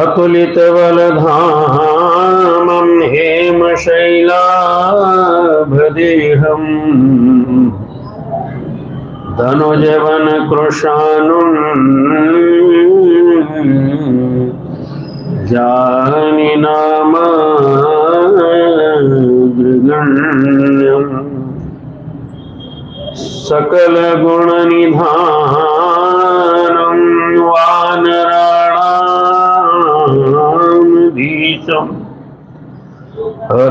अतुलित बलधामं हेमशैलाभदेहम् धनुजवन कृशानुं जानि नामाग्रगण्यम् सकल गुण निधानं वानराणामधीशम्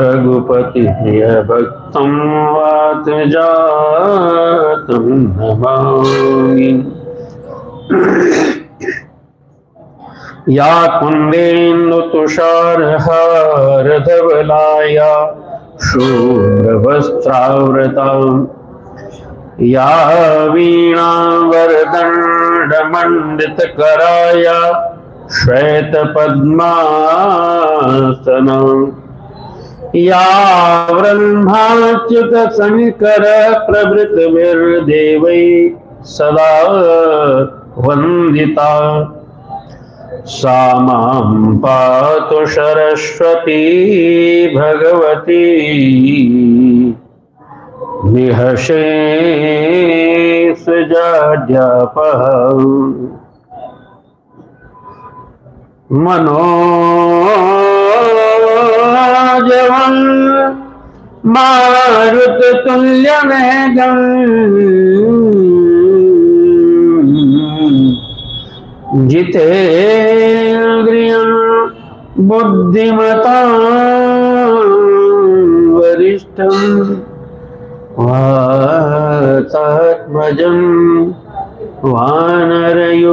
रघुपति प्रिय भक्तं वात जातं नमामि। या कुन्देन्दु तुषारहार धवलाया शुभ्रवस्त्रावृता या वीणावरदण्डमण्डितकराया श्वेतपद्मासना या ब्रह्माच्युत शंकर प्रभृतिभिर्देवै सदा वन्दिता सा मां पातु सरस्वती भगवती निःशेषजाड्यापः मनोजवं मारुततुल्यवेगम् जितेन्द्रियं बुद्धिमतां वरिष्ठम् वातात्मजं वानरयूथमुख्यम्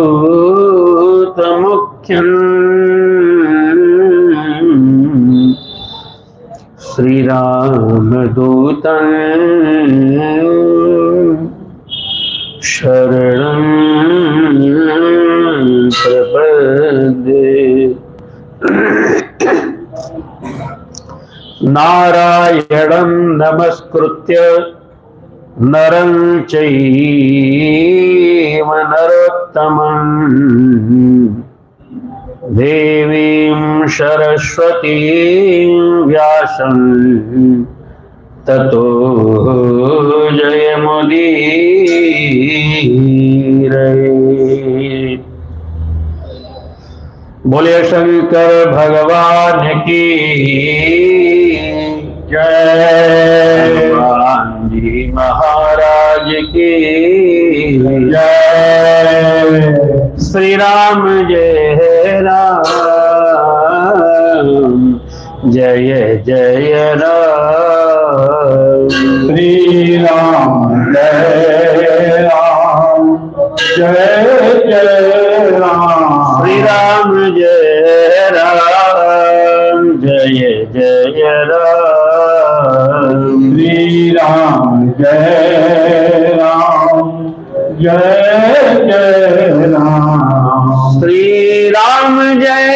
श्रीरामदूतं शरणं प्रपद्ये। नारायणं नमस्कृत्य नरं चैव नरोत्तमं देवीं सरस्वतीं व्यासं ततो जयमुदीरये। बोले शंकर भगवान की जय, हनुमान जी महाराज की जय। श्री राम जय राम, जय जय राम। श्री राम जय राम, जय जय राम। श्री राम जय राम, जय जय राम। श्री राम जय राम, जय जय राम। श्री राम जय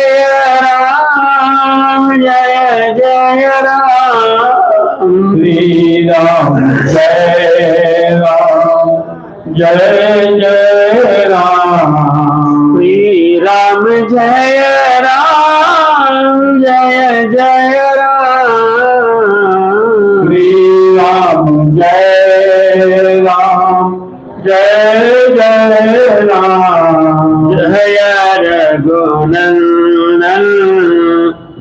राम, जय जय राम। श्री राम जय राम, जय जय राम। श्री राम जय राम, जय जय राम। श्री राम जय राम, जय जय राम। जय रघुनंदन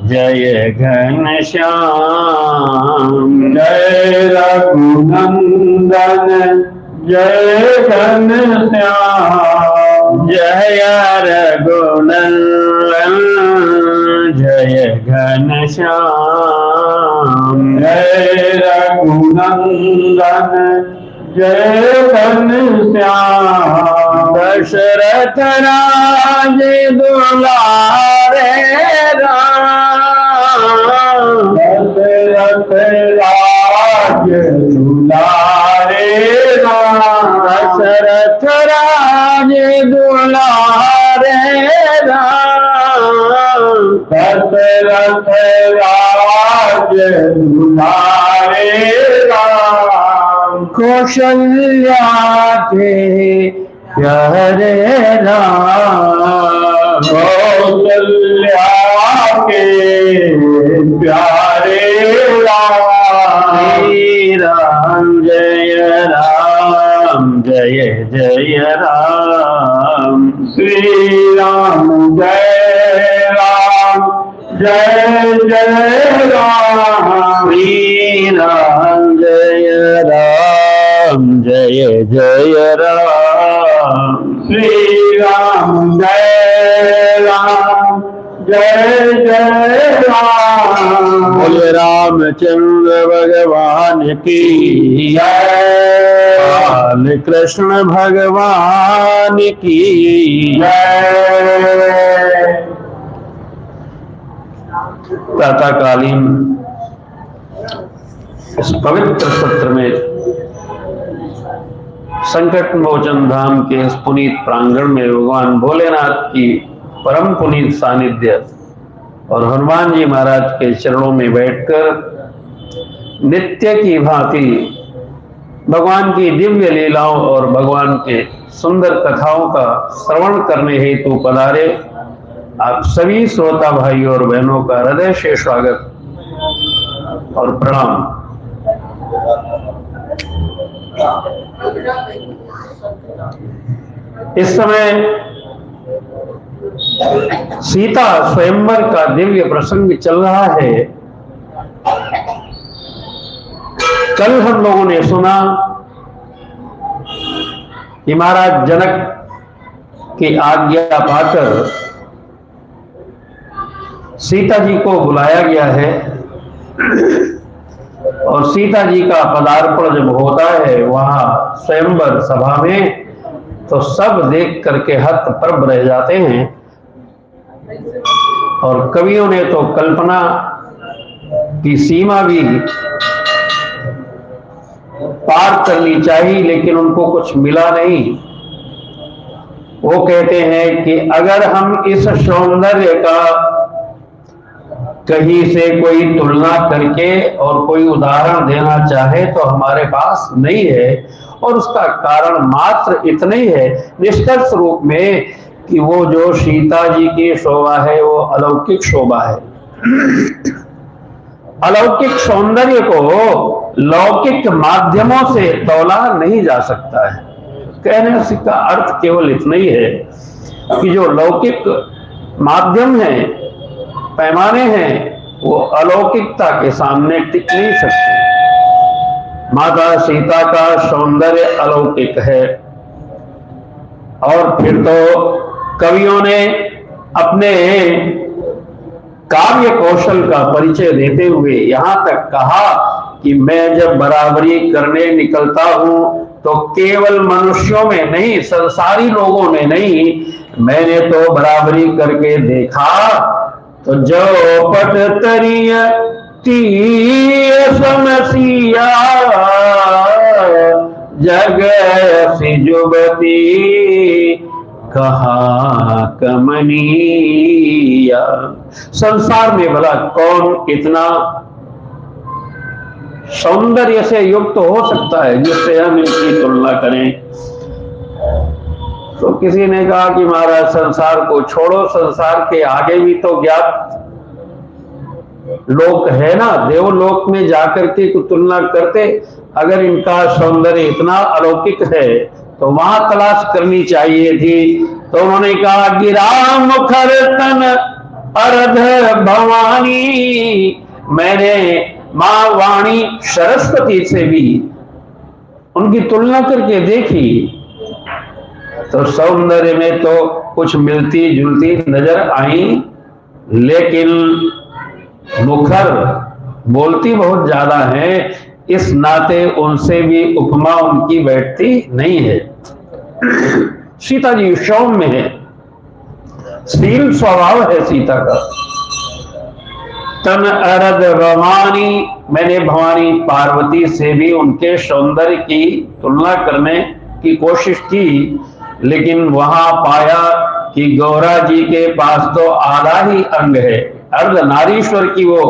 जय घनश्याम, जय रघुनंदन जय घनश्याम। जय रघुनंदन जय घनश्याम। जय रघुनंदन जय घनश्याम। दशरथ राज दुलारे राम, दशरथ राज दुलारे राम। दशरथ राज दुलारे राम। दशरथ राज दुलारे राम। कौशल्या के प्यारे राम, कौशल्या के प्यारे राम। श्री राम जय राम, जय जय राम। श्री राम जय राम, जय जय राम। श्री राम जय राम, जय जय राम। श्री राम जय राम, जय जय राम। बोले रामचंद्र भगवान की जय, बाल कृष्ण भगवान की जय। प्रातःकालीन इस पवित्र सत्र में संकट मोचन धाम के इस पुनीत प्रांगण में भगवान भोलेनाथ की परम पुनीत सानिध्य और हनुमान जी महाराज के चरणों में बैठकर नित्य की भांति भगवान की दिव्य लीलाओं और भगवान के सुंदर कथाओं का श्रवण करने हेतु पधारे आप सभी श्रोता भाइयों और बहनों का हृदय से स्वागत और प्रणाम। इस समय सीता स्वयंवर का दिव्य प्रसंग चल रहा है। कल हम लोगों ने सुना कि महाराज जनक की आज्ञा पाकर सीता जी को बुलाया गया है और सीता जी का पदार्पण जब होता है वहां स्वयंवर सभा में, तो सब देख करके हतप्रभ रह जाते हैं। और कवियों ने तो कल्पना की सीमा भी पार करनी चाहिए, लेकिन उनको कुछ मिला नहीं। वो कहते हैं कि अगर हम इस सौंदर्य का कहीं से कोई तुलना करके और कोई उदाहरण देना चाहे तो हमारे पास नहीं है, और उसका कारण मात्र इतना ही है निष्कर्ष रूप में कि वो जो सीता जी की शोभा है वो अलौकिक शोभा है। अलौकिक सौंदर्य को लौकिक माध्यमों से तौला नहीं जा सकता है। कहने से का अर्थ केवल इतना ही है कि जो लौकिक माध्यम है, पैमाने हैं, वो अलौकिकता के सामने टिक नहीं सकते। माता सीता का सौंदर्य अलौकिक है। और फिर तो कवियों ने अपने काव्य कौशल का परिचय देते हुए यहां तक कहा कि मैं जब बराबरी करने निकलता हूं तो केवल मनुष्यों में नहीं, संसारी लोगों में नहीं, मैंने तो बराबरी करके देखा तो जो पट तरिय तीय समसिया जग से जुबती कहा कमनीया। संसार में भला कौन इतना सौंदर्य से युक्त हो सकता है जिससे हम इनकी तुलना करें। तो किसी ने कहा कि महाराज संसार को छोड़ो, संसार के आगे भी तो ज्ञात लोक है ना, देवलोक में जाकर के तुलना करते। अगर इनका सौंदर्य इतना अलौकिक है तो वहां तलाश करनी चाहिए थी। तो उन्होंने कहा गिरा मुखर तन अर्ध भवानी, मैंने मां वाणी सरस्वती से भी उनकी तुलना करके देखी तो सौंदर्य में तो कुछ मिलती जुलती नजर आई, लेकिन मुखर बोलती बहुत ज्यादा है, इस नाते उनसे भी उपमा उनकी बैठती नहीं है। सीता जी सौम्य है, शील स्वभाव है सीता का। तन अरद भवानी, मैंने भवानी पार्वती से भी उनके सौंदर्य की तुलना करने की कोशिश की, लेकिन वहां पाया कि गौरा जी के पास तो आधा ही अंग है, अर्ध नारीश्वर की वो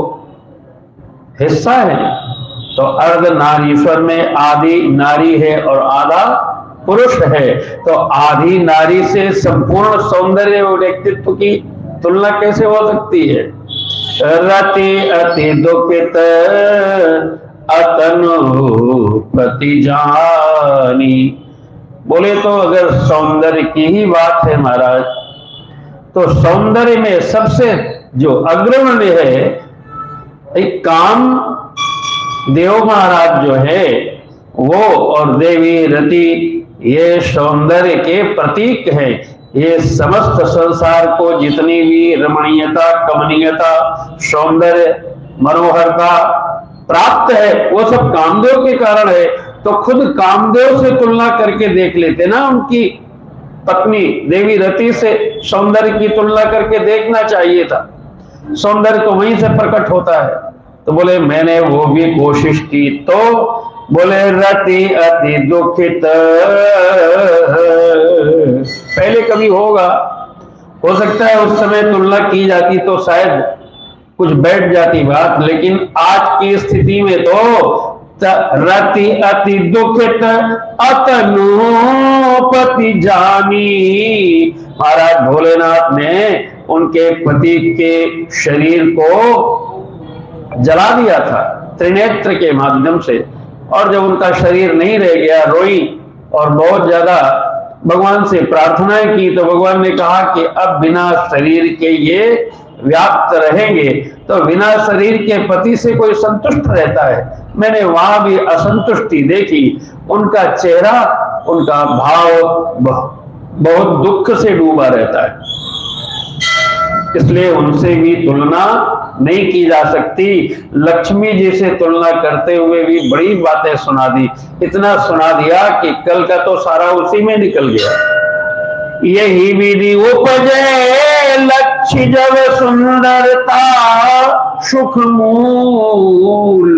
हिस्सा है। तो अर्ध नारीश्वर में आधी नारी है और आधा पुरुष है, तो आधी नारी से संपूर्ण सौंदर्य और व्यक्तित्व की तुलना कैसे हो सकती है। रति अति दुखित अतनु पति जानी, बोले तो अगर सौंदर्य की ही बात है महाराज, तो सौंदर्य में सबसे जो अग्रगण्य है एक काम देव महाराज जो है वो, और देवी रति, ये सौंदर्य के प्रतीक हैं। ये समस्त संसार को जितनी भी रमणीयता, कमनीयता, सौंदर्य, मनोहरता प्राप्त है वो सब कामदेव के कारण है। तो खुद कामदेव से तुलना करके देख लेते ना, उनकी पत्नी देवी रति से सौंदर्य की तुलना करके देखना चाहिए था। सौंदर्य तो वहीं से प्रकट होता है। तो बोले मैंने वो भी कोशिश की, तो बोले रति अति दुखित, पहले कभी होगा, हो सकता है उस समय तुलना की जाती तो शायद कुछ बैठ जाती बात, लेकिन आज की स्थिति में तो रति अति दुखित अतनु पति जानी, महाराज भोलेनाथ ने उनके पति के शरीर को जला दिया था त्रिनेत्र के माध्यम से, और जब उनका शरीर नहीं रह गया, रोई और बहुत ज्यादा भगवान से प्रार्थनाएं की, तो भगवान ने कहा कि अब बिना शरीर के ये व्याप्त रहेंगे, तो बिना शरीर के पति से कोई संतुष्ट रहता है। मैंने वहां भी असंतुष्टि देखी, उनका चेहरा, उनका भाव बहुत दुख से डूबा रहता है, इसलिए उनसे भी तुलना नहीं की जा सकती। लक्ष्मी जी से तुलना करते हुए भी बड़ी बातें सुना दी, इतना सुना दिया कि कल का तो सारा उसी में निकल गया। यही विधि उपजे लक्ष्य जब सुंदरता सुख मूल,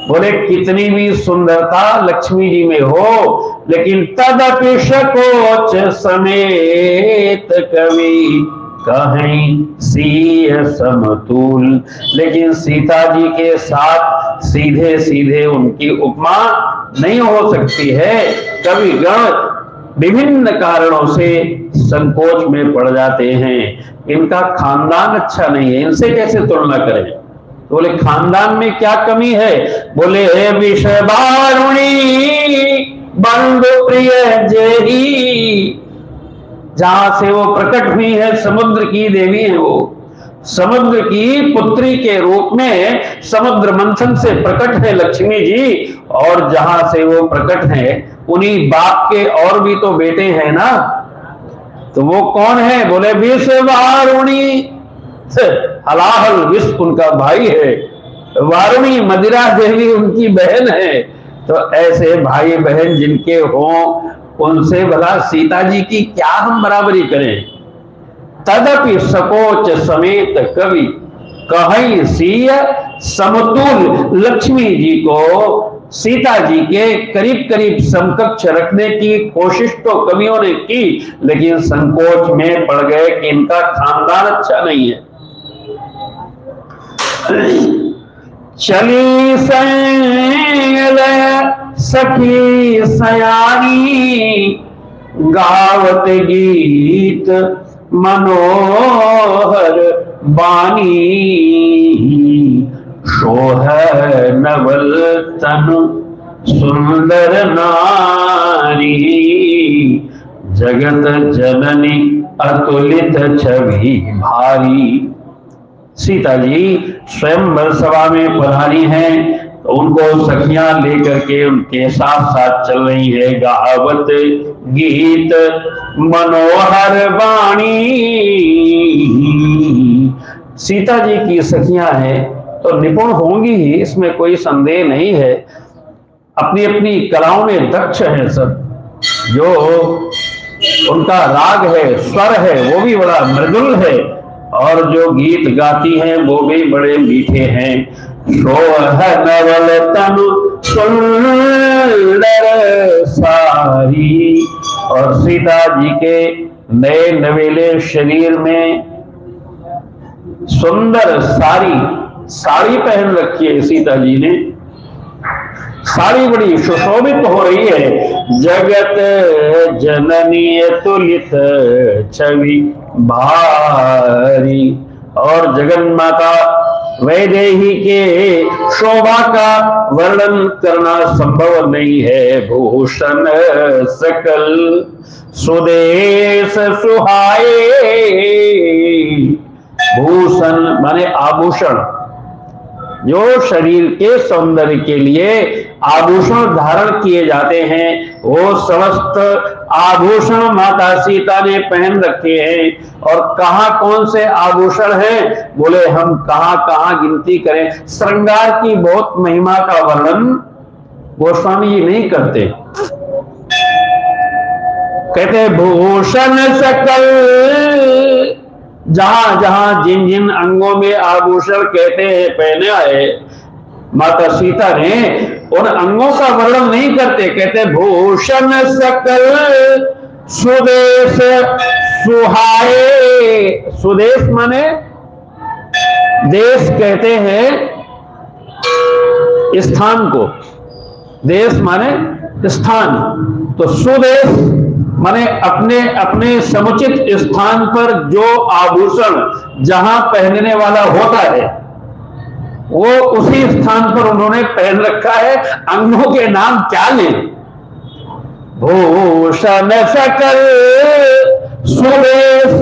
बोले कितनी भी सुंदरता लक्ष्मी जी में हो, लेकिन तदपि शकोच समेत कवि कहीं सीय समतुल, लेकिन सीता जी के साथ सीधे सीधे उनकी उपमा नहीं हो सकती है। कवि गण विभिन्न कारणों से संकोच में पड़ जाते हैं, इनका खानदान अच्छा नहीं है, इनसे कैसे तुलना करें। बोले खानदान में क्या कमी है? बोले हे विषय बारुणी बंधु प्रिय जेही, जहां से वो प्रकट हुई है, समुद्र की देवी है, वो समुद्र की पुत्री के रूप में समुद्र मंथन से प्रकट है लक्ष्मी जी, और जहां से वो प्रकट है उन्हीं बाप के और भी तो बेटे हैं ना, तो वो कौन है? बोले विष वारुणी, हलाहल विष उनका भाई है, वारुणी मदिरा देवी उनकी बहन है। तो ऐसे भाई बहन जिनके हों, उनसे भला सीता जी की क्या हम बराबरी करें। तदपि सकोच समेत कवि कहीं सीय समतुल, लक्ष्मी जी को सीता जी के करीब करीब समकक्ष रखने की कोशिश तो कवियों ने की, लेकिन संकोच में पड़ गए कि इनका खानदान अच्छा नहीं है। चली सखी सयानी गावत गीत मनोहर बानी, शोह नवल तनु सुंदर नारी, जगत जननी अतुलित छवि भारी। सीता जी स्वयं सभा में पधारी हैं, तो उनको सखियां लेकर के उनके साथ साथ चल रही है। गावत गीत मनोहर वाणी, सीता जी की सखियां हैं तो निपुण होंगी ही, इसमें कोई संदेह नहीं है। अपनी अपनी कलाओं में दक्ष हैं सब, जो उनका राग है, स्वर है, वो भी बड़ा मृदुल है, और जो गीत गाती हैं वो भी बड़े मीठे हैं। शोह नवल तनु सुंदर सारी, और सीता जी के नए नवेले शरीर में सुंदर साड़ी पहन रखी है सीता जी ने, साड़ी बड़ी सुशोभित हो रही है। जगत जननी तुलित छवि भारी, और जगन माता वैदेही के शोभा का वर्णन करना संभव नहीं है। भूषण सकल सुदेश सुहाए, भूषण माने आभूषण, जो शरीर के सौंदर्य के लिए आभूषण धारण किए जाते हैं, वो समस्त आभूषण माता सीता ने पहन रखे हैं। और कहां कौन से आभूषण हैं? बोले हम कहां कहां गिनती करें, श्रृंगार की बहुत महिमा का वर्णन गोस्वामी जी नहीं करते। कहते भूषण सकल, जहां जहां जिन जिन अंगों में आभूषण कहते हैं पहने आए, माता सीता ने उन अंगों का वर्णन नहीं करते। कहते भूषण सकल सुदेश सुहाए, सुदेश माने देश कहते हैं स्थान को, देश माने स्थान, तो सुदेश माने अपने अपने समुचित स्थान पर जो आभूषण जहां पहनने वाला होता है, वो उसी स्थान पर उन्होंने पहन रखा है। अंगों के नाम क्या लें? भूषण सकल सुदेश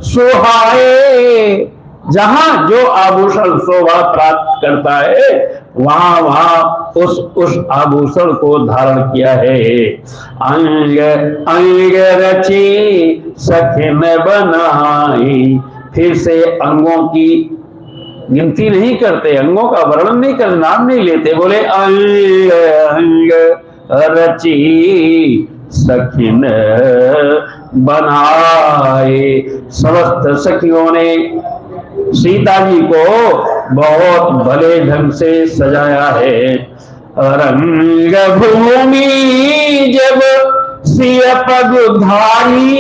सुहाए, जहां जो आभूषण शोभा प्राप्त करता है, वहां वहां उस आभूषण को धारण किया है। अंग अंग रची सखिन बनाई, फिर से अंगों की गिनती नहीं करते, अंगों का वर्णन नहीं करते, नाम नहीं लेते। बोले अंग अंग रची सखिन बनाए, समस्त सखियों ने सीता जी को बहुत भले ढंग से सजाया है। रंग भूमि जब सिय पग धारी,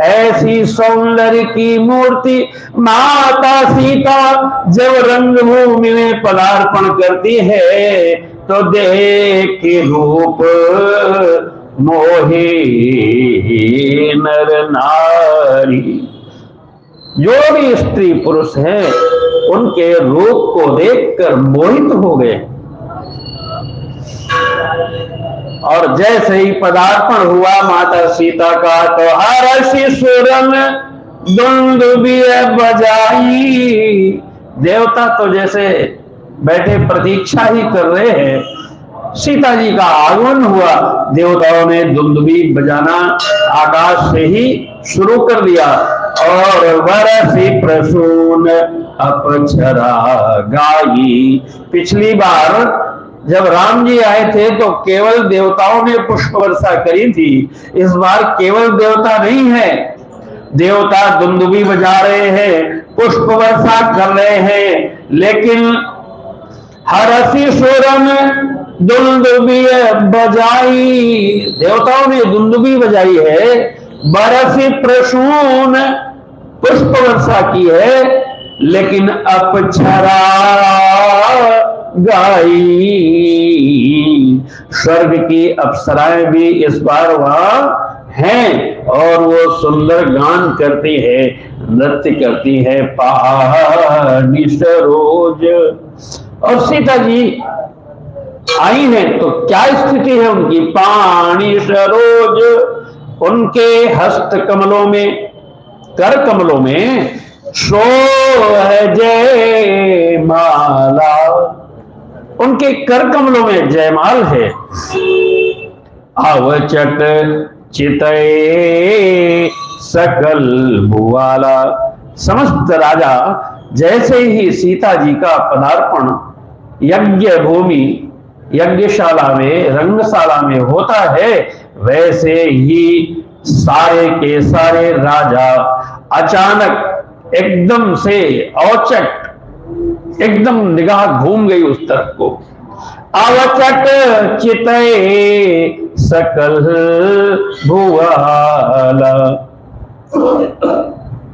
ऐसी सौंदर्य की मूर्ति माता सीता जब रंगभूमि में पदार्पण करती है, तो देख के रूप मोहे नर नारी। जो भी स्त्री पुरुष हैं उनके रूप को देखकर मोहित हो गए। और जैसे ही पदार्पण हुआ माता सीता का तो हर्षि सुरन दुंदुभि बजाई। देवता तो जैसे बैठे प्रतीक्षा ही कर रहे हैं। सीता जी का आगमन हुआ, देवताओं ने दुंदुभि बजाना आकाश से ही शुरू कर दिया। और वरसी प्रसून अपक्षरा गाई। पिछली बार जब राम जी आए थे तो केवल देवताओं ने पुष्प वर्षा करी थी। इस बार केवल देवता नहीं है, देवता दुंदुभि बजा रहे हैं, पुष्प वर्षा कर रहे हैं। लेकिन हरसी सुरन दुंदुभि बजाई, देवताओं ने दुंदुभि बजाई है। बरसी प्रसून पुष्प वर्षा की है, लेकिन अपक्षरा गाई। स्वर्ग की अप्सराएं भी इस बार वहां हैं और वो सुंदर गान करती है, नृत्य करती है। पानी सरोज। और सीता जी आई हैं तो क्या स्थिति है उनकी? पानी सरोज, उनके हस्त कमलों में, कर कमलों में शो है जय माला। उनके कर कमलों में जयमाल है। अवचट चितये सकल भुवाला। समस्त राजा जैसे ही सीता जी का पदार्पण यज्ञ भूमि, यज्ञशाला में, रंगशाला में होता है, वैसे ही सारे के सारे राजा अचानक एकदम से औचक, एकदम निगाह घूम गई उस तरफ को। अवचट चितये सकल भुवाला।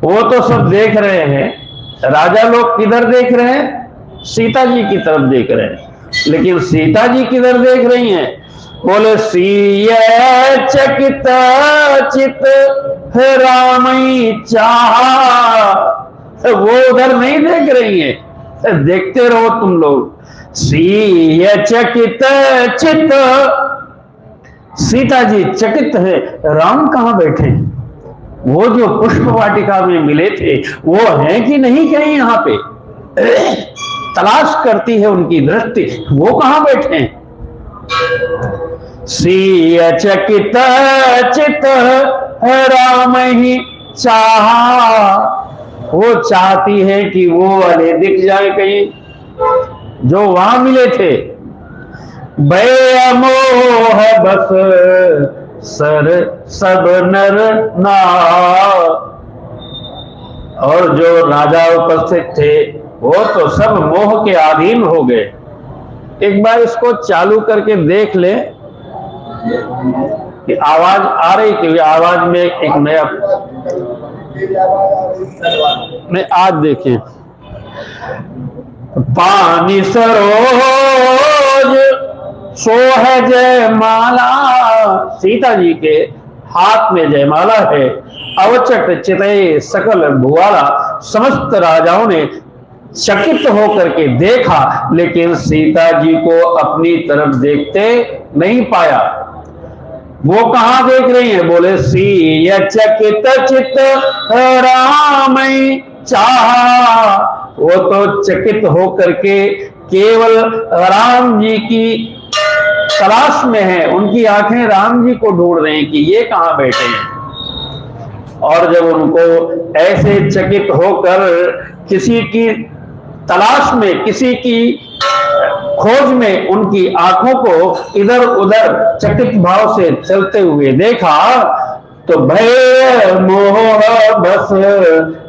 वो तो सब देख रहे हैं, राजा लोग किधर देख रहे हैं? सीता जी की तरफ देख रहे हैं। लेकिन सीता जी किधर देख रही हैं? बोले सीय चकित चित रामई चाहा। वो उधर नहीं देख रही हैं, देखते रहो तुम लोग। सीय चकित चित, सीता जी चकित है, राम कहां बैठे? वो जो पुष्प वाटिका में मिले थे वो हैं कि नहीं कहीं यहाँ पे? तलाश करती है उनकी दृष्टि, वो कहां बैठे? सीय चकित चित राम ही चाहा। वो चाहती है कि वो वाले दिख जाए कहीं जो वहां मिले थे। मोह बस सर सब नर ना। और जो राजा उपस्थित थे वो तो सब मोह के अधीन हो गए। एक बार इसको चालू करके देख ले कि आवाज आ रही थी। आवाज में एक नया, नहीं आज देखें। पानी सरोज सोह जयमाला। सीता जी के हाथ में जयमाला है। अवचट चितये सकल भुवाला। समस्त राजाओं ने चकित होकर के देखा, लेकिन सीता जी को अपनी तरफ देखते नहीं पाया। वो कहां देख रही है? बोले सीय चकित चित रामई चाहा। वो तो चकित होकर के केवल राम जी की तलाश में है। उनकी आंखें राम जी को ढूंढ रही हैं कि ये कहां बैठे हैं। और जब उनको ऐसे चकित होकर किसी की तलाश में, किसी की खोज में उनकी आंखों को इधर उधर चकित भाव से चलते हुए देखा तो भय मोह बस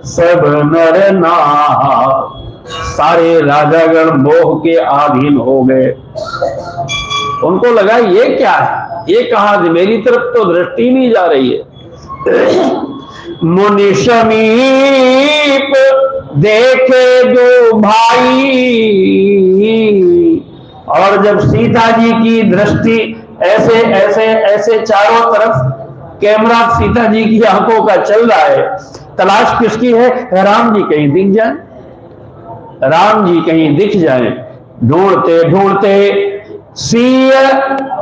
सब नर नाहा। सारे राजागण मोह के अधीन हो गए। उनको लगा ये क्या है, ये कहां? मेरी तरफ तो दृष्टि नहीं जा रही है। मुनि समीप देखे दो भाई। और जब सीता जी की दृष्टि ऐसे ऐसे ऐसे ऐसे चारों तरफ कैमरा सीता जी की आंखों का चल रहा है। तलाश किसकी है? राम जी कहीं दिख जाए, राम जी कहीं दिख जाए। ढूंढते ढूंढते सिय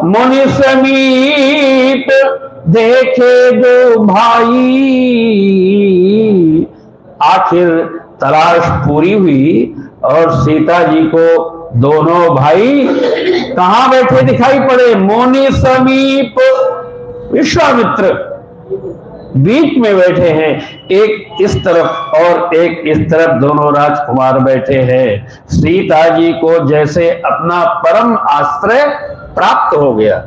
मुनि समीप देखे दो भाई। आखिर तलाश पूरी हुई और सीता जी को दोनों भाई कहां बैठे दिखाई पड़े? मुनि समीप, विश्वामित्र बीच में बैठे हैं, एक इस तरफ और एक इस तरफ, दोनों राजकुमार बैठे हैं। सीता जी को जैसे अपना परम आश्रय प्राप्त हो गया,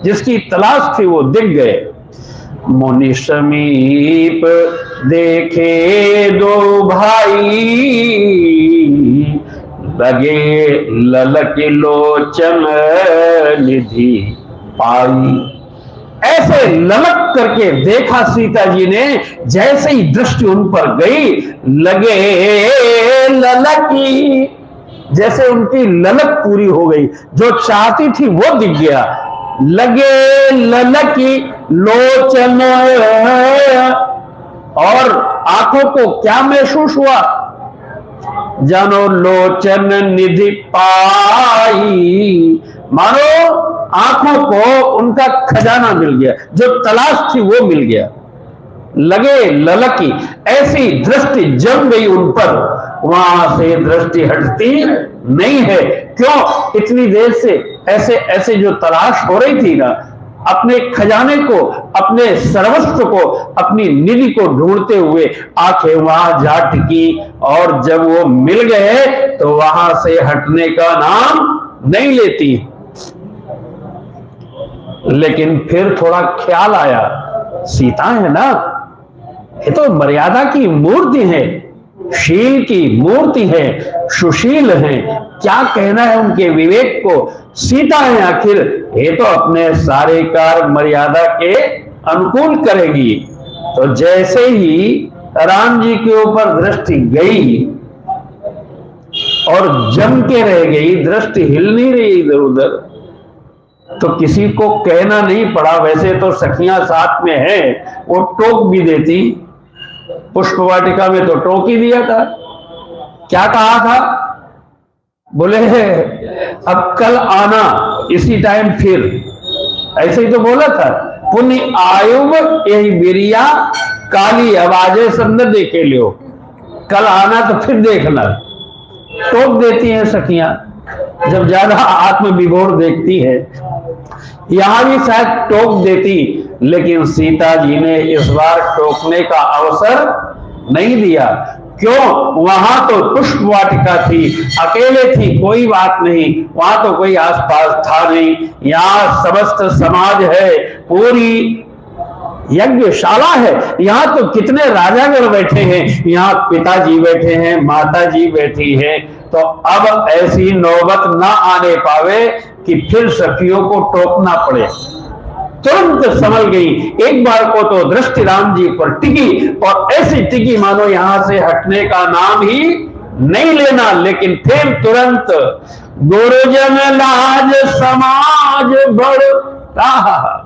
जिसकी तलाश थी वो दिख गए। मुनि समीप देखे दो भाई, लगे ललक लोचन निधि पाई। ऐसे ललक करके देखा सीता जी ने, जैसे ही दृष्टि उन पर गई, लगे ललकी, जैसे उनकी ललक पूरी हो गई, जो चाहती थी वो दिख गया। लगे ललकी लोचन, और आंखों को क्या महसूस हुआ? जानो लोचन निधि पाई, मानो आंखों को उनका खजाना मिल गया, जो तलाश थी वो मिल गया। लगे ललकी, ऐसी दृष्टि जम गई उन पर, वहां से दृष्टि हटती नहीं है। क्यों? इतनी देर से ऐसे ऐसे जो तलाश हो रही थी ना, अपने खजाने को, अपने सर्वस्व को, अपनी निधि को ढूंढते हुए आंखें वहां जा टिकी, और जब वो मिल गए तो वहां से हटने का नाम नहीं लेती। लेकिन फिर थोड़ा ख्याल आया, सीता है ना, ये तो मर्यादा की मूर्ति है, शील की मूर्ति है, सुशील है, क्या कहना है उनके विवेक को? सीता है आखिर, ये तो अपने सारे कार्य मर्यादा के अनुकूल करेगी। तो जैसे ही राम जी के ऊपर दृष्टि गई और जम के रह गई, दृष्टि हिल नहीं रही इधर उधर, तो किसी को कहना नहीं पड़ा। वैसे तो सखियां साथ में है, वो टोक भी देती, पुष्प वाटिका में तो टोक ही दिया था। क्या कहा था? बोले अब कल आना इसी टाइम फिर, ऐसे ही तो बोला था। पुण्य आयुब यही बिरिया काली आवाजें सब न देखे लियो, कल आना तो फिर देखना। टोक देती हैं सखियां जब ज्यादा आत्मविभोर देखती है, यहां भी शायद टोक देती, लेकिन सीता जी ने इस बार टोकने का अवसर नहीं दिया। क्यों? वहां तो पुष्प वाटिका थी, अकेले थी, कोई बात नहीं, वहां तो कोई आसपास था नहीं। यहाँ समस्त समाज है, पूरी यज्ञशाला है, यहाँ तो कितने राजागण बैठे हैं, यहाँ पिताजी बैठे हैं, माताजी बैठी है। तो अब ऐसी नौबत ना आने पावे कि फिर सखियों को टोकना पड़े। तुरंत संभल गई, एक बार को तो दृष्टि राम जी पर टिकी, और ऐसी टिकी मानो यहां से हटने का नाम ही नहीं लेना। लेकिन फिर तुरंत गुरुजन लाज समाज बढ़ रहा,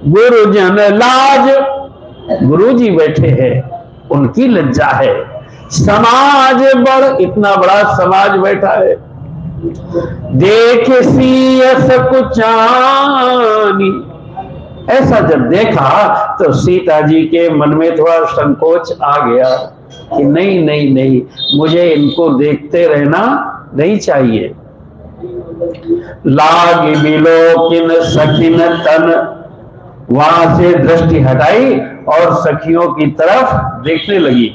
गुरुजन लाज, गुरु जी बैठे हैं, उनकी लज्जा है, समाज बढ़, इतना बड़ा समाज बैठा है। देख सीयस कुचानी, ऐसा जब देखा तो सीता जी के मन में थोड़ा संकोच आ गया कि नहीं नहीं नहीं, मुझे इनको देखते रहना नहीं चाहिए। लाग बिलोकिन सखिन तन, वहां से दृष्टि हटाई और सखियों की तरफ देखने लगी।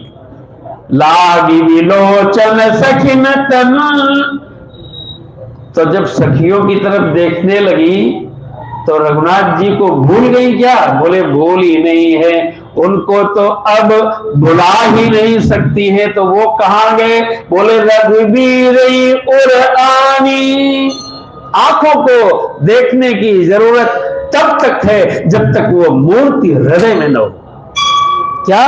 लाग बिलोचन सखिन तन, तो जब सखियों की तरफ देखने लगी तो रघुनाथ जी को भूल गई क्या? बोले भूल ही नहीं है, उनको तो अब भुला ही नहीं सकती है। तो वो कहां गए? बोले रघुबीर उर आनी, आंखों को देखने की जरूरत तब तक है जब तक वो मूर्ति हृदय में न हो। क्या?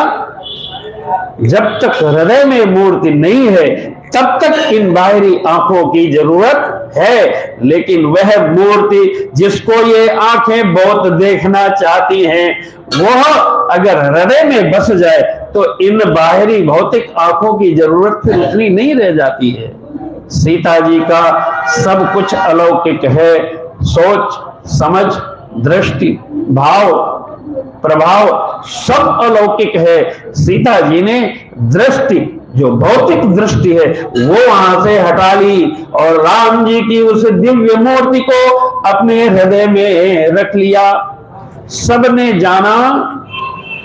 जब तक हृदय में मूर्ति नहीं है तब तक इन बाहरी आंखों की जरूरत है, लेकिन वह मूर्ति जिसको ये आंखें बहुत देखना चाहती हैं, वह अगर हृदय में बस जाए तो इन बाहरी भौतिक आंखों की जरूरत फिर उतनी नहीं रह जाती है। सीता जी का सब कुछ अलौकिक है। सोच, समझ, दृष्टि, भाव, प्रभाव सब अलौकिक है। सीता जी ने दृष्टि, जो भौतिक दृष्टि है, वो वहां से हटा ली और राम जी की उस दिव्य मूर्ति को अपने हृदय में रख लिया। सबने जाना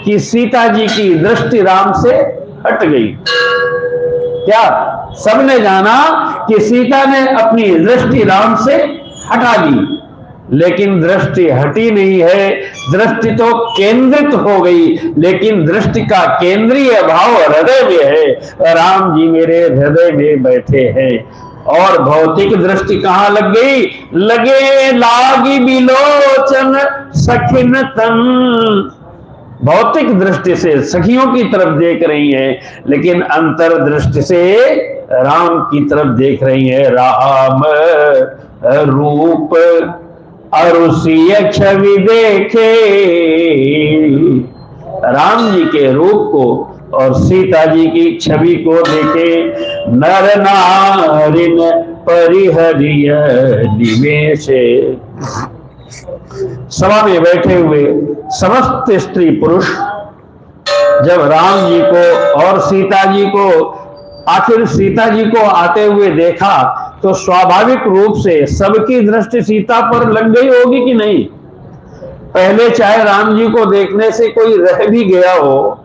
कि सीता जी की दृष्टि राम से हट गई। क्या सबने जाना कि सीता ने अपनी दृष्टि राम से हटा दी, लेकिन दृष्टि हटी नहीं है। दृष्टि तो केंद्रित हो गई, लेकिन दृष्टि का केंद्रीय भाव हृदय में है। राम जी मेरे हृदय में बैठे हैं। और भौतिक दृष्टि कहां लग गई? लगे लागी बिलोचन सखिन तन। भौतिक दृष्टि से सखियों की तरफ देख रही है, लेकिन अंतर दृष्टि से राम की तरफ देख रही है। राम रूप अरुषीय छवि देखे, राम जी के रूप को और सीता जी की छवि को देखे। नर नारिन परिहरिय निवेश। सभा में बैठे हुए समस्त स्त्री पुरुष जब राम जी को और सीता जी को, आखिर सीता जी को आते हुए देखा, तो स्वाभाविक रूप से सबकी दृष्टि सीता पर लग गई होगी कि नहीं? पहले चाहे राम जी को देखने से कोई रह भी गया हो,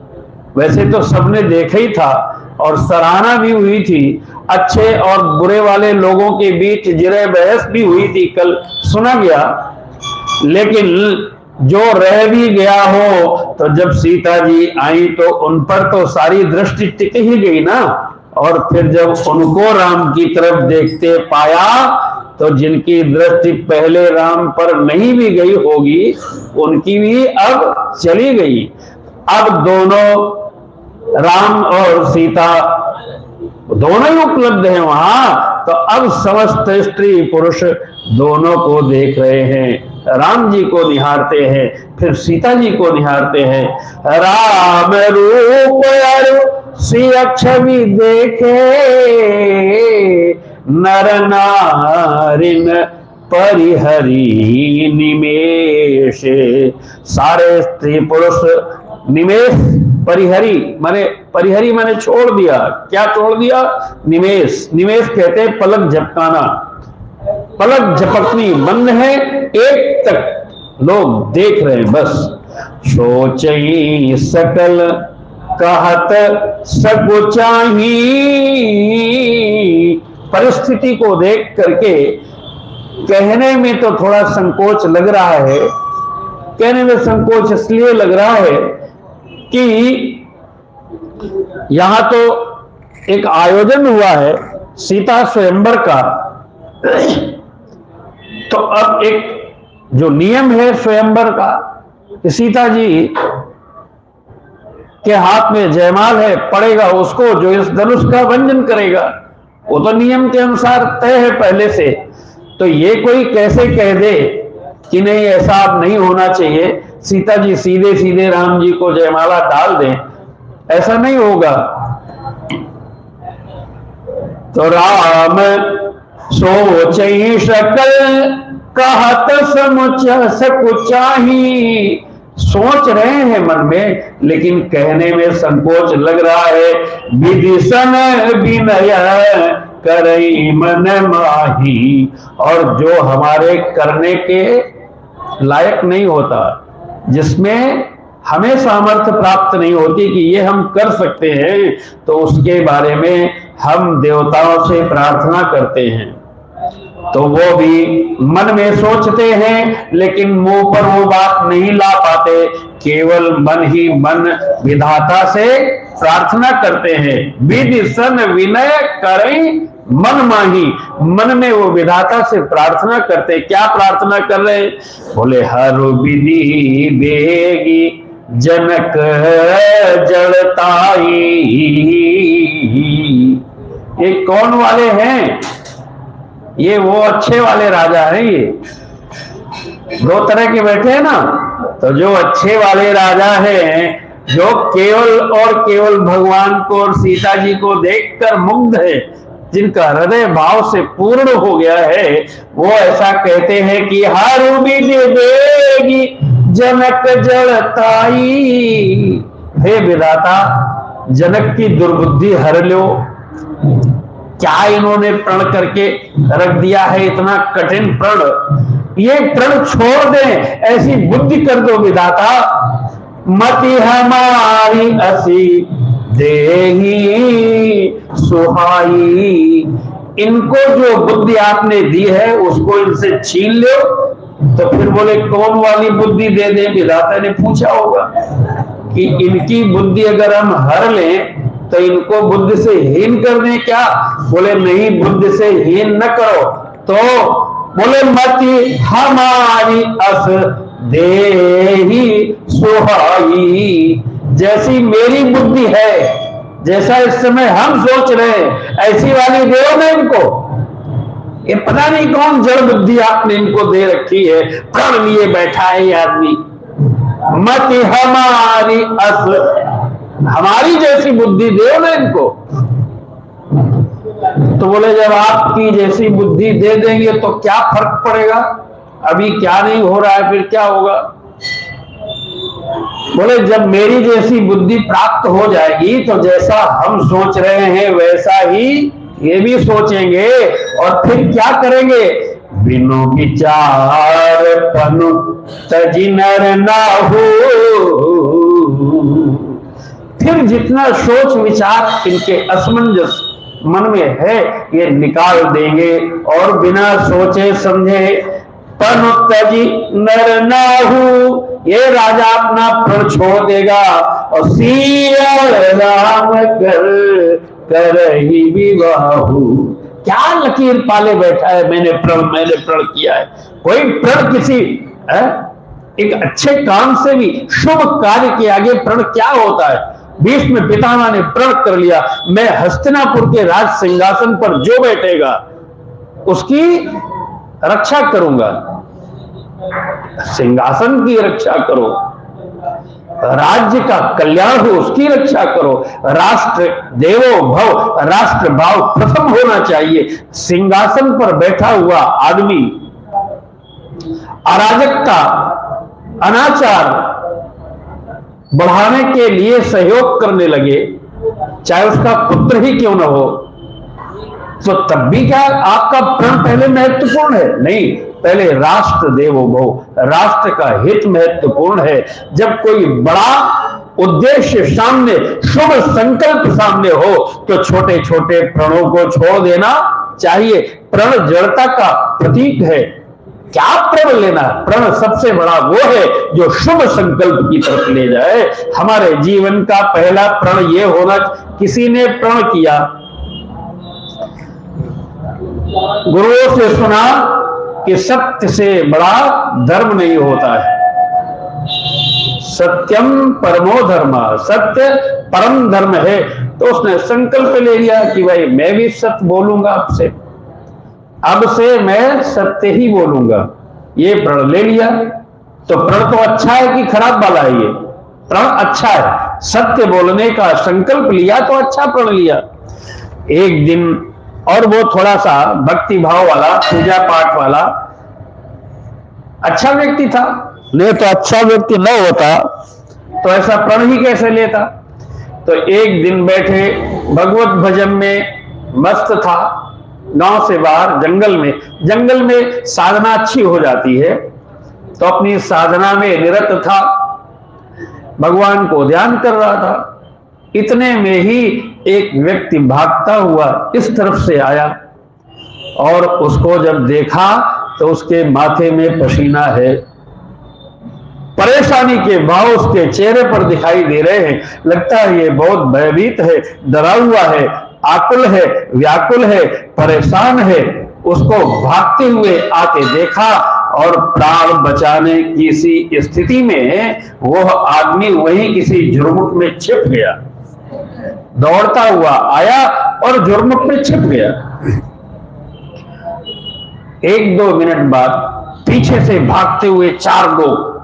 वैसे तो सबने देखा ही था और सराहना भी हुई थी। अच्छे और बुरे वाले लोगों के बीच जिरह बहस भी हुई थी, कल सुना गया। लेकिन जो रह भी गया हो, तो जब सीता जी आई तो उन पर तो सारी दृष्टि टिक ही गई ना। और फिर जब उनको राम की तरफ देखते पाया, तो जिनकी दृष्टि पहले राम पर नहीं भी गई होगी, उनकी भी अब चली गई। अब दोनों राम और सीता दोनों ही उपलब्ध हैं वहां, तो अब समस्त स्त्री पुरुष दोनों को देख रहे हैं। राम जी को निहारते हैं, फिर सीता जी को निहारते हैं। राम रूप अरुषीय छवि देखे, नर नारिन परिहरी निमेश। सारे स्त्री पुरुष निमेश, परिहरी माने छोड़ दिया। क्या छोड़ दिया? निमेश। निमेश कहते हैं पलक झपकाना, पलक झपकनी बंद है, एक तक लोग देख रहे हैं बस। सोचई सकल कहत सकुचाही। परिस्थिति को देख करके कहने में तो थोड़ा संकोच लग रहा है। कहने में संकोच इसलिए लग रहा है कि यहां तो एक आयोजन हुआ है सीता स्वयंवर का, तो अब एक जो नियम है स्वयंवर का, सीता जी के हाथ में जयमाल है, पड़ेगा उसको जो इस धनुष का भंजन करेगा। वो तो नियम के अनुसार तय है पहले से। तो ये कोई कैसे कह दे कि नहीं ऐसा अब नहीं होना चाहिए, सीता जी सीधे सीधे राम जी को जयमाला डाल दें, ऐसा नहीं होगा। तो राम सोचई सकल कहत सकुचाही। सोच रहे हैं मन में, लेकिन कहने में संकोच लग रहा है। विदिशन विनय करई मन माही। और जो हमारे करने के लायक नहीं होता, जिसमें हमें सामर्थ्य प्राप्त नहीं होती कि ये हम कर सकते हैं, तो उसके बारे में हम देवताओं से प्रार्थना करते हैं। तो वो भी मन में सोचते हैं, लेकिन मुंह पर वो बात नहीं ला पाते। केवल मन ही मन विधाता से प्रार्थना करते हैं। विदिशन विनय करें मन माही। मन में वो विधाता से प्रार्थना करते। क्या प्रार्थना कर रहे? बोले हर विधि बेगी जनक जड़ताई। ये कौन वाले हैं? ये वो अच्छे वाले राजा हैं। ये दो तरह के बैठे हैं ना, तो जो अच्छे वाले राजा हैं, जो केवल और केवल भगवान को और सीता जी को देखकर मुग्ध है, जिनका हृदय भाव से पूर्ण हो गया है, वो ऐसा कहते हैं कि हारू भी दे देगी जनक जड़ताई। हे विधाता, जनक की दुर्बुद्धि हर लो। क्या इन्होंने प्रण करके रख दिया है, इतना कठिन प्रण। ये प्रण छोड़ दें, ऐसी बुद्धि कर दो विधाता। मति हमारी असी देही सुहाई। इनको जो बुद्धि आपने दी है उसको इनसे छीन लो। तो फिर बोले कौन वाली बुद्धि दे दें? विधाता ने पूछा होगा कि इनकी बुद्धि अगर हम हर लें तो इनको बुद्धि से हीन कर दें क्या? बोले नहीं, बुद्धि से हीन न करो। तो बोले मति हमारी अस देही सुहाई। जैसी मेरी बुद्धि है, जैसा इस समय हम सोच रहे हैं, ऐसी वाली दो ना इनको। ये पता नहीं कौन जड़ बुद्धि आपने इनको दे रखी है, प्रण लिए बैठा है ये आदमी। मति हमारी अस, हमारी जैसी बुद्धि दे ना इनको। तो बोले जब आपकी जैसी बुद्धि दे देंगे तो क्या फर्क पड़ेगा? अभी क्या नहीं हो रहा है, फिर क्या होगा? बोले जब मेरी जैसी बुद्धि प्राप्त हो जाएगी तो जैसा हम सोच रहे हैं वैसा ही ये भी सोचेंगे, और फिर क्या करेंगे? बिनु विचार पनु तजी नर नाहु। फिर जितना सोच विचार इनके असमंजस मन में है ये निकाल देंगे, और बिना सोचे समझे पनु तजी नर नाहु, ये राजा अपना प्रण छोड़ देगा और सिया राम कर ही विवाहु। क्या लकीर पाले बैठा है, मैंने प्रण किया है। कोई प्रण किसी एक अच्छे काम से भी, शुभ कार्य के आगे प्रण क्या होता है? भीष्म पितामह ने प्रण कर लिया, मैं हस्तिनापुर के राज सिंहासन पर जो बैठेगा उसकी रक्षा करूंगा। सिंहासन की रक्षा करो, राज्य का कल्याण हो उसकी रक्षा करो। राष्ट्र देवो भव, राष्ट्र भाव प्रथम होना चाहिए। सिंहासन पर बैठा हुआ आदमी अराजकता, अनाचार बढ़ाने के लिए सहयोग करने लगे, चाहे उसका पुत्र ही क्यों न हो, तो तब भी क्या आपका प्रण पहले महत्वपूर्ण है? नहीं, पहले राष्ट्र देवो भव, राष्ट्र का हित महत्वपूर्ण है। जब कोई बड़ा उद्देश्य सामने, शुभ संकल्प सामने हो, तो छोटे छोटे प्रणों को छोड़ देना चाहिए। प्रण जड़ता का प्रतीक है। क्या प्रण लेना? प्रण सबसे बड़ा वो है जो शुभ संकल्प की तरफ ले जाए। हमारे जीवन का पहला प्रण ये होना, किसी ने प्रण किया, गुरुओं से सुना कि सत्य से बड़ा धर्म नहीं होता है। सत्यम परमो धर्म, सत्य परम धर्म है। तो उसने संकल्प ले लिया कि भाई मैं भी सत्य बोलूंगा, आपसे अब से मैं सत्य ही बोलूंगा। ये प्रण ले लिया। तो प्रण तो अच्छा है कि खराब वाला है? ये प्रण अच्छा है, सत्य बोलने का संकल्प लिया तो अच्छा प्रण लिया। एक दिन, और वो थोड़ा सा भक्ति भाव वाला, पूजा पाठ वाला अच्छा व्यक्ति था, नहीं तो अच्छा व्यक्ति न होता तो ऐसा प्रण ही कैसे लेता। तो एक दिन बैठे भगवत भजन में मस्त था, गांव से बाहर जंगल में साधना अच्छी हो जाती है, तो अपनी साधना में निरत था, भगवान को ध्यान कर रहा था। इतने में ही एक व्यक्ति भागता हुआ इस तरफ से आया, और उसको जब देखा तो उसके माथे में पसीना है, परेशानी के भाव उसके चेहरे पर दिखाई दे रहे हैं। लगता है ये बहुत भयभीत है, डरा हुआ है, आकुल है, व्याकुल है, परेशान है। उसको भागते हुए आके देखा, और प्राण बचाने की सी स्थिति में वह आदमी वहीं किसी झुरमुट में छिप गया। दौड़ता हुआ आया और झुरमुट में छिप गया। 1-2 मिनट बाद पीछे से भागते हुए 4 लोग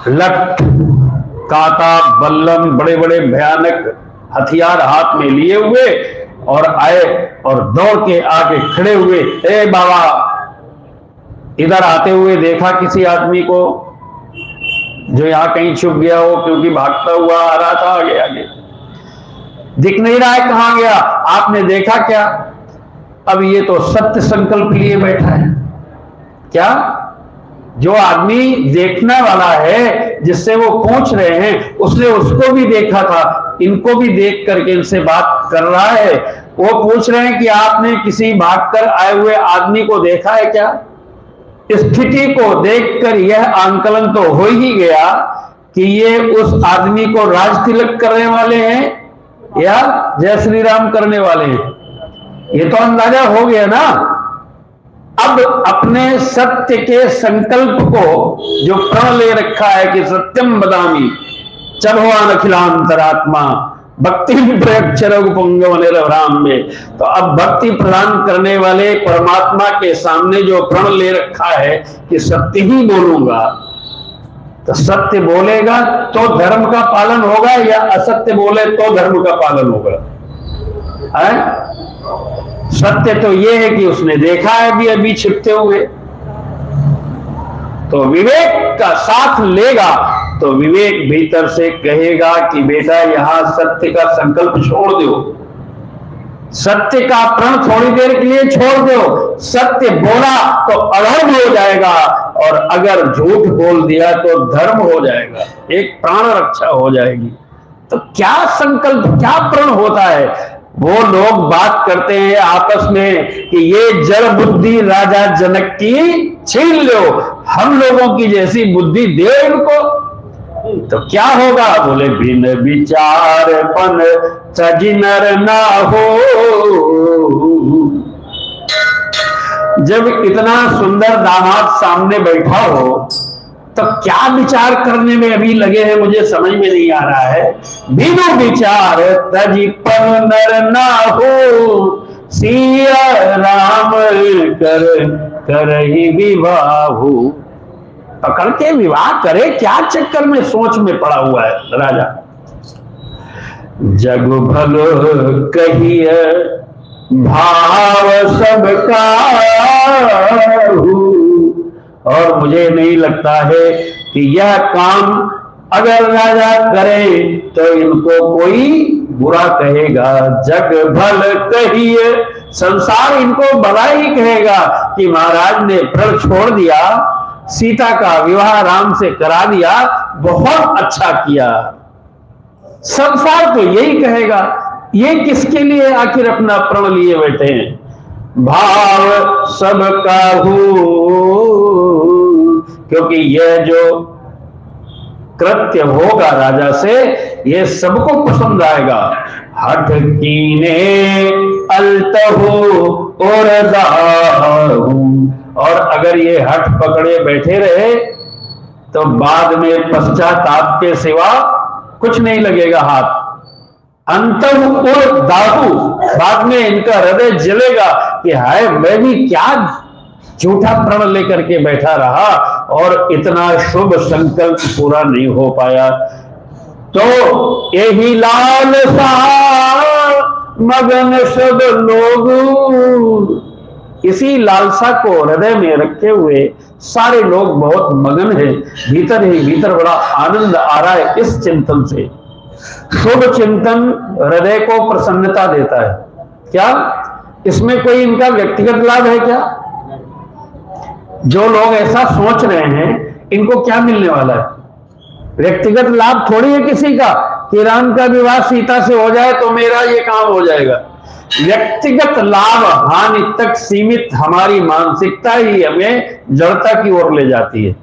लठ, कांटा, बल्लम, बड़े बड़े भयानक हथियार हाथ में लिए हुए और आए और दौड़ के आके खड़े हुए। ए बाबा, इधर आते हुए देखा किसी आदमी को जो यहां कहीं छुप गया हो, क्योंकि भागता हुआ आ रहा था आगे आगे, दिख नहीं रहा है कहां गया, आपने देखा क्या? अब ये तो सत्य संकल्प लिए बैठा है। क्या? जो आदमी देखने वाला है, जिससे वो पूछ रहे हैं, उसने उसको भी देखा था, इनको भी देख करके इनसे बात कर रहा है। वो पूछ रहे हैं कि आपने किसी भागकर आए हुए आदमी को देखा है क्या? स्थिति को देखकर यह आंकलन तो हो ही गया कि ये उस आदमी को राज तिलक करने वाले हैं या जय श्री राम करने वाले हैं, ये तो अंदाजा हो गया ना। अब अपने सत्य के संकल्प को जो प्रण ले रखा है कि सत्यम बदामी चरवान अखिलांतरात्मा भक्ति पुंगव निरभ्राम में, तो अब भक्ति प्रदान करने वाले परमात्मा के सामने जो प्रण ले रखा है कि सत्य ही बोलूंगा, तो सत्य बोलेगा तो धर्म का पालन होगा या असत्य बोले तो धर्म का पालन होगा? है? सत्य तो यह है कि उसने देखा है भी अभी छिपते हुए, तो विवेक का साथ लेगा तो विवेक भीतर से कहेगा कि बेटा यहां सत्य का संकल्प छोड़ दो, सत्य का प्रण थोड़ी देर के लिए छोड़ दो। सत्य बोला तो अधर्म हो जाएगा और अगर झूठ बोल दिया तो धर्म हो जाएगा, एक प्राण रक्षा हो जाएगी। तो क्या संकल्प, क्या प्रण होता है? वो लोग बात करते हैं आपस में कि ये जड़ बुद्धि राजा जनक की छीन लो, हम लोगों की जैसी बुद्धि दे इनको। तो क्या होगा? बोले बिन विचारपन सजी नर ना हो। जब इतना सुंदर दामाद सामने बैठा हो तो क्या विचार करने में अभी लगे हैं, मुझे समझ में नहीं आ रहा है। बिनु विचार तजी पर नर ना हो, सिया राम कर ही विवाहु। पकड़ के विवाह करे, क्या चक्कर में सोच में पड़ा हुआ है राजा। जग भल कहिए भाव सबका, और मुझे नहीं लगता है कि यह काम अगर राजा करे तो इनको कोई बुरा कहेगा। जग भल कहिए, संसार इनको भला ही कहेगा कि महाराज ने प्रण छोड़ दिया, सीता का विवाह राम से करा दिया, बहुत अच्छा किया। संसार तो यही कहेगा। ये किसके लिए आखिर अपना प्रण लिए बैठे हैं? भाव सबका हो, क्योंकि यह जो कृत्य होगा राजा से ये सबको पसंद आएगा। हठ कीने अल्त हो और दाहू, और अगर ये हठ पकड़े बैठे रहे तो बाद में पश्चाताप के सिवा कुछ नहीं लगेगा हाथ। अंतम और दाहू, बाद में इनका हृदय जलेगा कि हाय मैं भी क्या झूठा प्रण लेकर के बैठा रहा और इतना शुभ संकल्प पूरा नहीं हो पाया। तो यही लाल सा मगन सब लोग, इसी लालसा को हृदय में रखे हुए सारे लोग बहुत मगन हैं। भीतर ही भीतर बड़ा आनंद आ रहा है इस चिंतन से। शुभ चिंतन हृदय को प्रसन्नता देता है। क्या इसमें कोई इनका व्यक्तिगत लाभ है क्या? जो लोग ऐसा सोच रहे हैं इनको क्या मिलने वाला है? व्यक्तिगत लाभ थोड़ी है किसी का कि राम का विवाह सीता से हो जाए तो मेरा ये काम हो जाएगा। व्यक्तिगत लाभ हानि तक सीमित हमारी मानसिकता ही हमें जड़ता की ओर ले जाती है।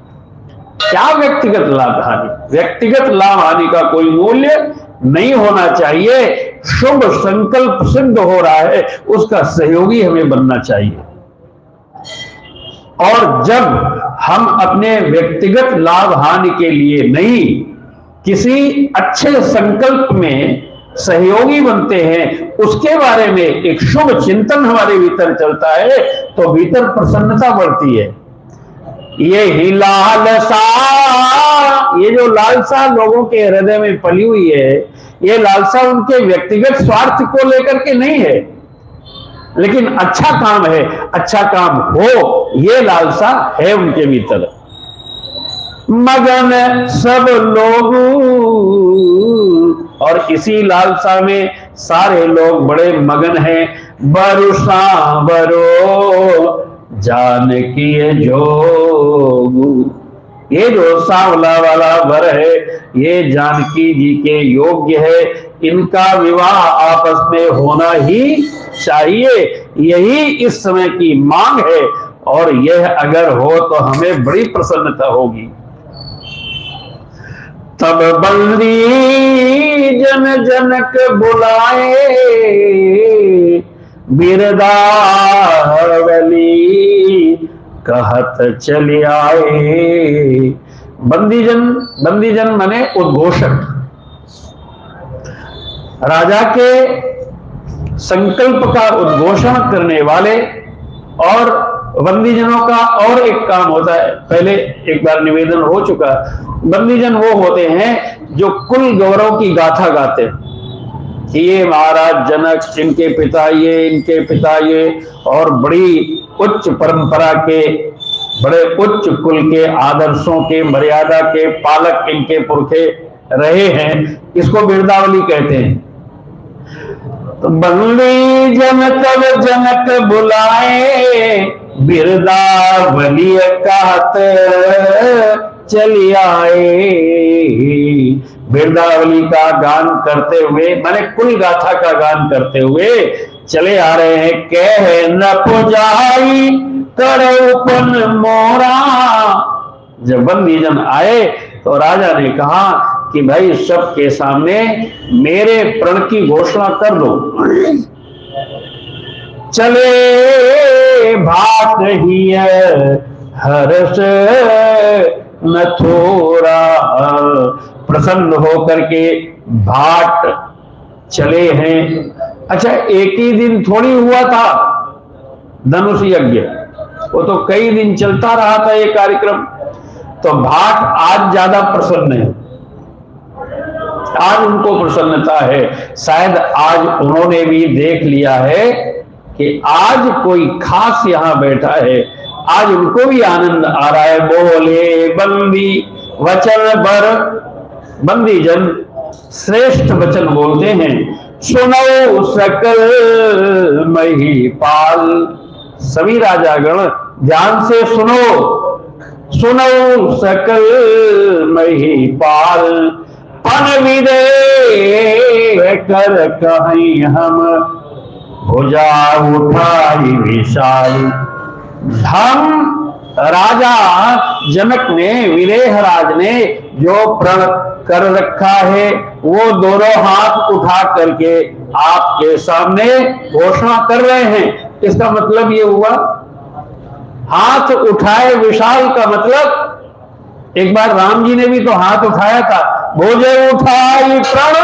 क्या व्यक्तिगत लाभ हानि? व्यक्तिगत लाभ हानि का कोई मूल्य नहीं होना चाहिए। शुभ संकल्प सिद्ध हो रहा है, उसका सहयोगी हमें बनना चाहिए। और जब हम अपने व्यक्तिगत लाभ हानि के लिए नहीं, किसी अच्छे संकल्प में सहयोगी बनते हैं, उसके बारे में एक शुभ चिंतन हमारे भीतर चलता है तो भीतर प्रसन्नता बढ़ती है। ये ही लालसा, ये जो लालसा लोगों के हृदय में पली हुई है, ये लालसा उनके व्यक्तिगत स्वार्थ को लेकर के नहीं है, लेकिन अच्छा काम है, अच्छा काम हो, ये लालसा है उनके भीतर। मगन सब लोग, और इसी लालसा में सारे लोग बड़े मगन हैं। बरुसा बरो जानकी जोगु, ये जो सांवला वाला वर है ये जानकी जी के योग्य है, इनका विवाह आपस में होना ही चाहिए, यही इस समय की मांग है, और यह अगर हो तो हमें बड़ी प्रसन्नता होगी। तब बंदी जन जनक बुलाए, बिरदावली कहत चले आए। बंदीजन माने उद्घोषक, राजा के संकल्प का उद्घोषण करने वाले। और बंदीजनों का और एक काम होता है, पहले एक बार निवेदन हो चुका, बंदीजन वो होते हैं जो कुल गौरव की गाथा गाते हैं कि ये महाराज जनक, इनके पिता ये, इनके पिता ये, और बड़ी उच्च परंपरा के, बड़े उच्च कुल के, आदर्शों के, मर्यादा के पालक इनके पुरखे रहे हैं, इसको बिरदावली कहते हैं। तो बंदी जन तब जनक बुलाए, बिरदावली कहत चली आए। बिरदावली का गान करते हुए, माने कुल गाथा का गान करते हुए चले आ रहे हैं। कह न पुजाई करौपन मोरा, जब बंदीजन आए तो राजा ने कहा कि भाई सबके सामने मेरे प्रण की घोषणा कर दो। चले भात ही हर्ष न थोड़ा, प्रसन्न होकर के भाट चले हैं। अच्छा, एक ही दिन थोड़ी हुआ था धनुष यज्ञ, वो तो कई दिन चलता रहा था ये कार्यक्रम। तो भाट आज ज्यादा प्रसन्न है, आज उनको प्रसन्नता है। शायद आज उन्होंने भी देख लिया है कि आज कोई खास यहां बैठा है, आज उनको भी आनंद आ रहा है। बोले बंदी वचन बर, बंदीजन श्रेष्ठ वचन बोलते हैं। सुनो सकल महिपाल, सभी राजागण ध्यान से सुनो। सुनो सकल महिपाल, पन विदे कर कहीं हम भुजा उठाई विशाल। हम राजा जनक ने, विदेहराज ने जो प्रण कर रखा है वो दोनों हाथ उठा करके आपके सामने घोषणा कर रहे हैं। इसका मतलब ये हुआ, हाथ उठाए विशाल का मतलब, एक बार राम जी ने भी तो हाथ उठाया था, भुजा उठाई प्रण।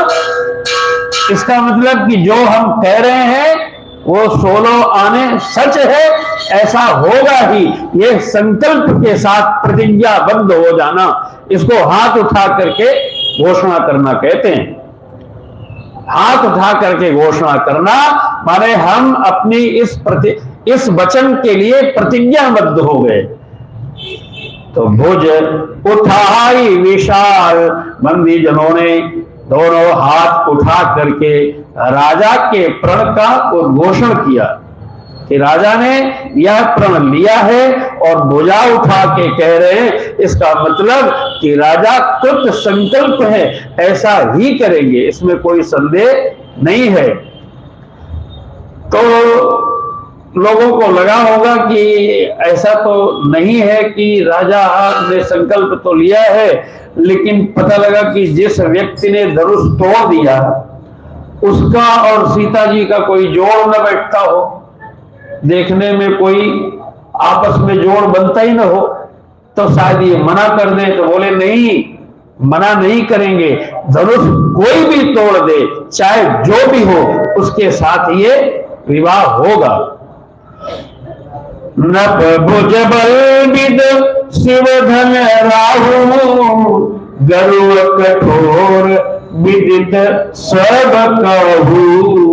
इसका मतलब कि जो हम कह रहे हैं वो 16 आने सच है, ऐसा होगा ही। ये संकल्प के साथ प्रतिज्ञाबद्ध हो जाना, इसको हाथ उठा करके घोषणा करना कहते हैं। हाथ उठा करके घोषणा करना माने हम अपनी इस वचन के लिए प्रतिज्ञाबद्ध हो गए। तो भुज उठाई विशाल, बंदीजनों ने दोनों हाथ उठा करके राजा के प्रण का उद्घोषण किया कि राजा ने यह प्रण लिया है और भुजा उठा के कह रहे हैं। इसका मतलब कि राजा कृत संकल्प है, ऐसा ही करेंगे, इसमें कोई संदेह नहीं है। तो लोगों को लगा होगा कि ऐसा तो नहीं है कि राजा ने संकल्प तो लिया है, लेकिन पता लगा कि जिस व्यक्ति ने धनुष तोड़ दिया उसका और सीता जी का कोई जोड़ न बैठता हो, देखने में कोई आपस में जोड़ बनता ही न हो, तो शायद ये मना कर दे। तो बोले नहीं, मना नहीं करेंगे। धनुष कोई भी तोड़ दे, चाहे जो भी हो, उसके साथ ये विवाह होगा। नभ भुज बल विद शिव धन राहु, गर्व कठोर विदित सब कहू।